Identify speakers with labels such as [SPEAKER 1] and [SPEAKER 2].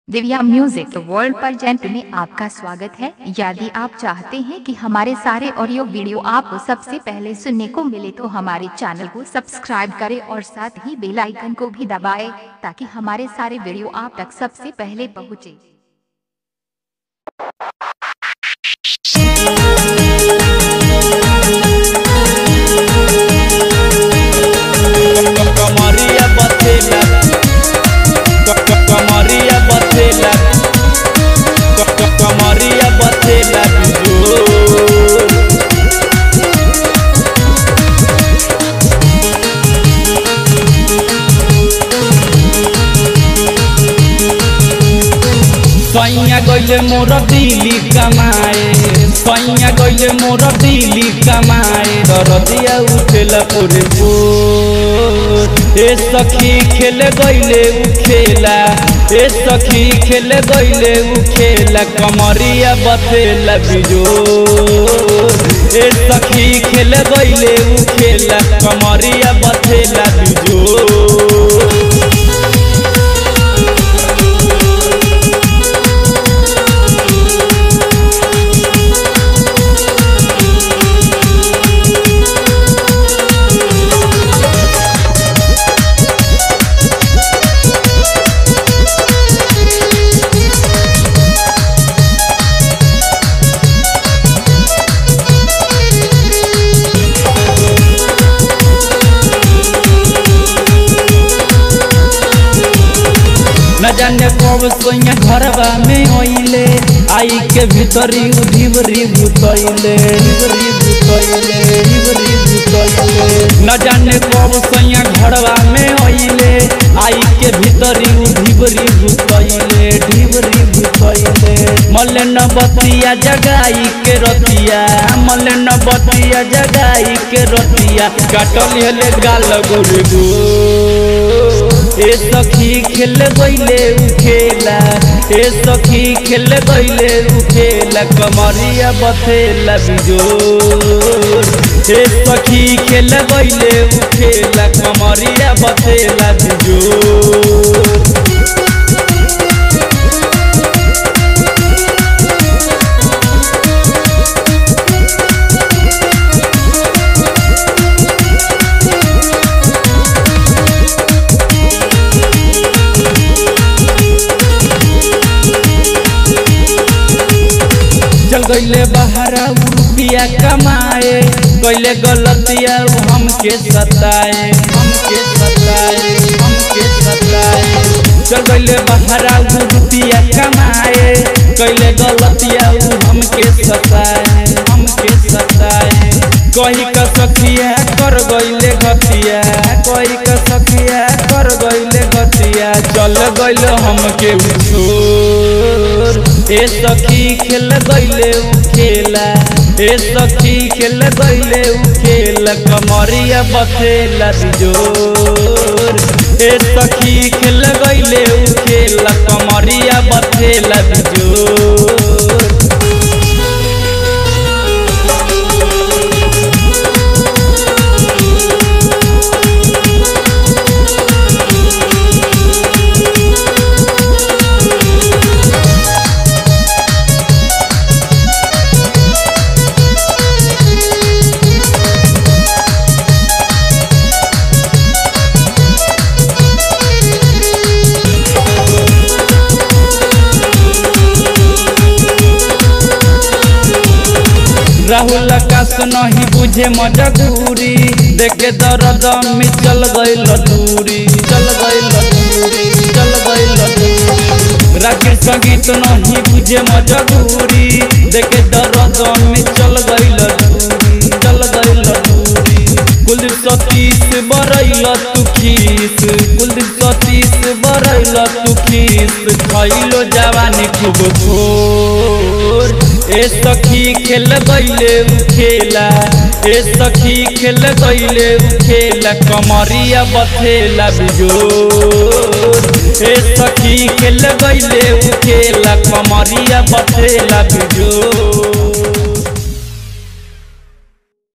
[SPEAKER 1] Divya music world present में आपका स्वागत है। यदि आप चाहते हैं कि हमारे सारे ऑडियो वीडियो आपको सबसे पहले सुनने को मिले तो हमारे चैनल को सब्सक्राइब करें और साथ ही बेल आइकन को भी दबाएं ताकि हमारे सारे वीडियो आप तक सबसे पहले पहुंचे।
[SPEAKER 2] सैया गइले मोर दिली कमाए, सैया गइले मोर दिली कमाए, दरदिया उठेला पूरे पोर। ए सखी खेले गइले उ खेला, ए सखी खेले गइले उ खेला, कमरिया बथेला बिजोर। ए सखी खेले गइले उ खेला, कमरिया बथेला बिजोर। न जाने कब सोइया घरवा में ओइले, आई के भीतरी उधिवरी भूतइले, न जाने कब सोइया घरवा में ओइले, आई के भीतरी उधिवरी भूतइले, ढिवरी भूतइले। मले न बतिया जगाई के रतिया, मले न बतिया जगाई के रतिया, काटल हेले गाल गोरे गो। ए सखी खेल गइले उ खेला, ए सखी खेल गइले उ खेला, कमरिया बथेला बिजोर। ए सखी खेल गइले उ खेला, कमरिया बथेला बिजोर। चल गइले बहरा रुपया कमाए, गइले गलतिया हमके सताए, हमके सताए, हमके सताए। चल गइले बहरा रुपया कमाए, गइले गलतिया हमके सताए, हमके सताए। कही का सखिया कर गइले घटिया, कही का सखिया कर गइले घटिया, चल गइल हमके छोड़। ए सखी खेल गइले उ खेला, ए सखी खेल गइले उ खेला, कमरिया बथेला बिजोर। ए सखी खेल गइले उ खेला, कमरिया बथेला बिजोर। राहुल आकाश नहीं बुझे मजबूरी, देखे दर्द में चल गइल दूरी, चल गइल दूरी, चल गइल दूरी। राकेश संगीत नहीं बुझे मजबूरी, देखे दर्द में चल गइल दूरी, चल गइल दूरी। कुलदीप सतीश बरैल तू खीस, कुलदीप सतीश बरैल तू खीस, खइलो जवानी खूब खोर। ए सखी खेल गइले उ खेला, ए सखी खेल गइले उ खेला, कमरिया बथेला बिजोर। ए सखी खेल गइले उ खेला, कमरिया बथेला बिजोर।